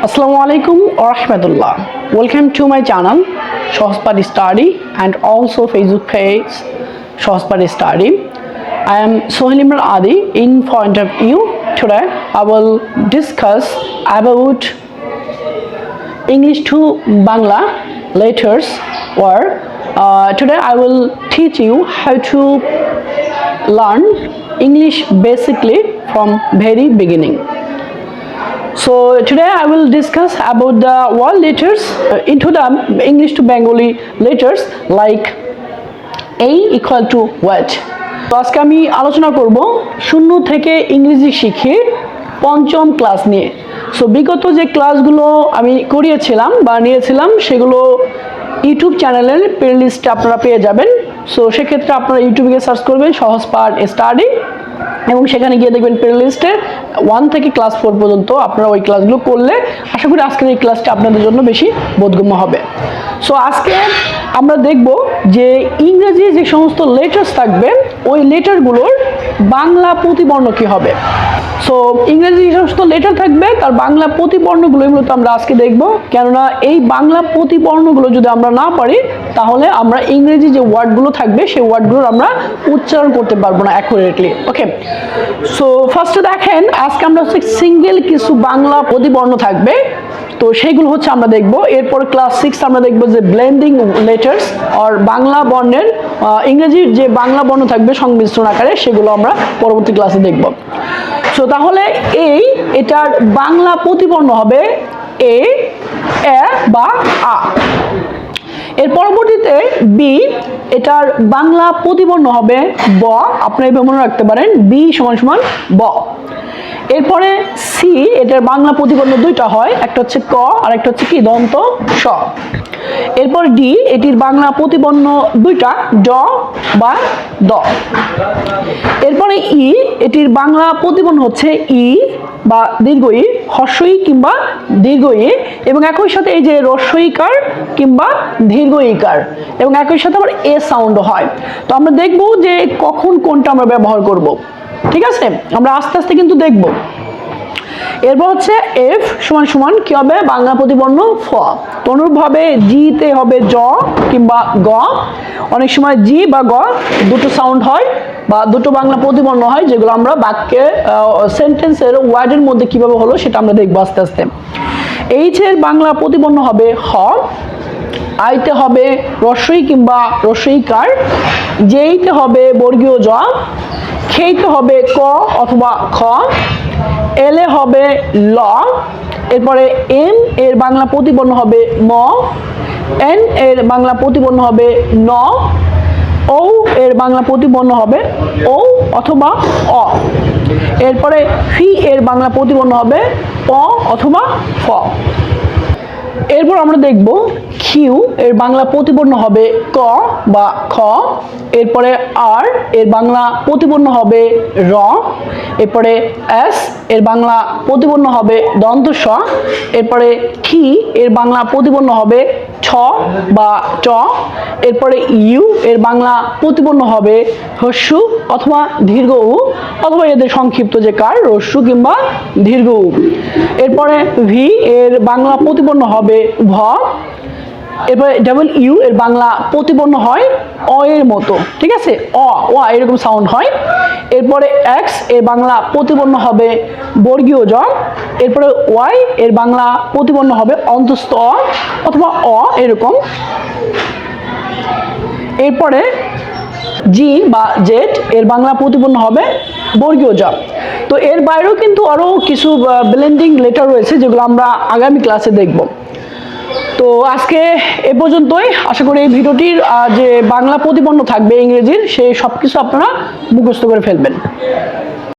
Assalamualaikum warahmatullah. Welcome to my channel Shohozpad Study and also Facebook page Shohozpad Study. I am Sohail Imran Adi. In front of you today I will discuss about English to Bangla letters, or today I will teach you how to learn English basically from very beginning. So today I will discuss about the word letters into the English to Bengali letters like A equal to what. তো আজকে আমি আলোচনা করব শূন্য থেকে ইংরেজি শিখে পঞ্চম ক্লাস নিয়ে। সো বিগত যে ক্লাসগুলো আমি করিয়েছিলাম বা নিয়েছিলাম সেগুলো ইউটিউব চ্যানেলের প্লেলিস্টে আপনারা পেয়ে যাবেন। সো সেক্ষেত্রে আপনারা ইউটিউবে সার্চ করবেন সহজপাঠ স্টাডি এবং সেখানে গিয়ে দেখবেন প্লেলিস্টে 1 থেকে ক্লাস 4 পর্যন্ত আপনারা ওই ক্লাসগুলো করলে আশা করি আজকের এই ক্লাসটা আপনাদের জন্য বেশি বোধগম্য হবে। সো আজকে আমরা দেখব যে ইংরেজি যে সমস্ত লেটার্স থাকবে ওই লেটারগুলোর বাংলা প্রতিবর্ণ কী হবে। সো ইংরেজি যে সমস্ত লেটার থাকবে তার বাংলা প্রতিবর্ণগুলো এগুলো তো আমরা আজকে দেখব, কেননা এই বাংলা প্রতিবর্ণগুলো যদি আমরা না পারি তাহলে আমরা ইংরেজি যে ওয়ার্ডগুলো থাকবে সেই ওয়ার্ডগুলোর আমরা উচ্চারণ করতে পারবো না অ্যাকুরেটলি। ওকে, সো ফার্স্টে দেখেন আজকে আমরা হচ্ছে সিঙ্গেল কিছু বাংলা প্রতিবর্ণ থাকবে, তো সেইগুলো হচ্ছে আমরা দেখব। এরপর ক্লাস 6 আমরা দেখব যে ব্লেন্ডিং লেটার্স আর বাংলা বর্ণের ইংরেজির যে বাংলা বর্ণ থাকবে সংমিশ্রণ আকারে সেগুলো আমরা পরবর্তী ক্লাসে দেখব। সো তাহলে এটার বাংলা প্রতিবর্ণ হবে এ বা আ। এর পরবর্তীতে বি, এটার বাংলা প্রতিবর্ণ হবে ব। আপনি এভাবে মনে রাখতে পারেন বি সমান সমান ব। এরপরে সি, এটার বাংলা প্রতিবর্ণ দুইটা হয়, একটা হচ্ছে ক আর একটা হচ্ছে কি দন্ত স। এরপর ডি, এটির বাংলা প্রতিবর্ণ দুইটা ড বা দ। এরপরে ই, এটির বাংলা প্রতিবর্ণ হচ্ছে ই বা দীর্ঘ ই, হর্ষ ই কিংবা দীর্ঘ ই, এবং একই সাথে এই যে হ্রস্ব ইকার কিংবা দীর্ঘ ইকার, এবং একই সাথে আবার এ সাউন্ড হয়। তো আমরা দেখব যে কখন কোনটা আমরা ব্যবহার করব, ঠিক আছে? আমরা আস্তে আস্তে কিন্তু দেখব। এরপর হচ্ছে এফ সমান সমান কি হবে বাংলা প্রতিবর্ণ ফ। তো অনুরূপভাবে জিতে হবে জ কিংবা গ। অনেক সময় জি বা গ দুটো সাউন্ড হয় বা দুটো বাংলা প্রতিবর্ণ হয়, যেগুলো আমরা বাক্যে সেন্টেন্সের ওয়ার্ডের মধ্যে কিভাবে হলো সেটা আমরা দেখব আস্তে আস্তে। এইচ এর বাংলা প্রতিবর্ণ হবে হ। আইতে হবে রস্বই কিংবা রস্বইকার। জেইতে হবে বর্গীয় জ। খেইতে হবে ক অথবা খ। এলে হবে ল। এরপরে এম এর বাংলা প্রতিবর্ণ হবে ম। এন এর বাংলা প্রতিবর্ণ হবে ন। ও এর বাংলা প্রতিবর্ণ হবে ও অথবা অ। এরপরে ফি এর বাংলা প্রতিবর্ণ হবে প অথবা ফ। এরপর আমরা দেখব কিউ এর বাংলা প্রতিবর্ণ হবে ক বা খ। এরপরে আর এর বাংলা প্রতিবর্ণ হবে র। এরপরে এস এর বাংলা প্রতিবর্ণ হবে দন্ত স। এরপরে টি এর বাংলা প্রতিবর্ণ হবে ছ বা ট। এরপরে ইউ এর বাংলা প্রতিবর্ণ হবে হস্যু অথবা দীর্ঘ উ, অথবা এদের সংক্ষিপ্ত যে কার হস্যু কিংবা দীর্ঘ উ। এরপরে ভি এর বাংলা প্রতিবর্ণ হবে ভ। এরপরে ডাবল ইউ এর বাংলা প্রতিবর্ণ হয় অ এর মতো, ঠিক আছে? অ ওয়া এরকম সাউন্ড হয়। এরপরে এক্স এর বাংলা প্রতিবর্ণ হবে বর্গীয় জ। এরপরে ওয়াই এর বাংলা প্রতিবর্ণ হবে অন্তস্থ অ অথবা অ এরকম। এরপরে জি বা জেড এর বাংলা প্রতিবর্ণ হবে বর্গীয় জ। তো এর বাইরেও কিন্তু আরও কিছু ব্লেন্ডিং লেটার রয়েছে যেগুলো আমরা আগামী ক্লাসে দেখব। তো আজকে এ পর্যন্তই। আশা করি এই ভিডিওটির যে বাংলা প্রতিবর্ণ থাকবে ইংরেজির সেই সব কিছু আপনারা মুখস্থ করে ফেলবেন।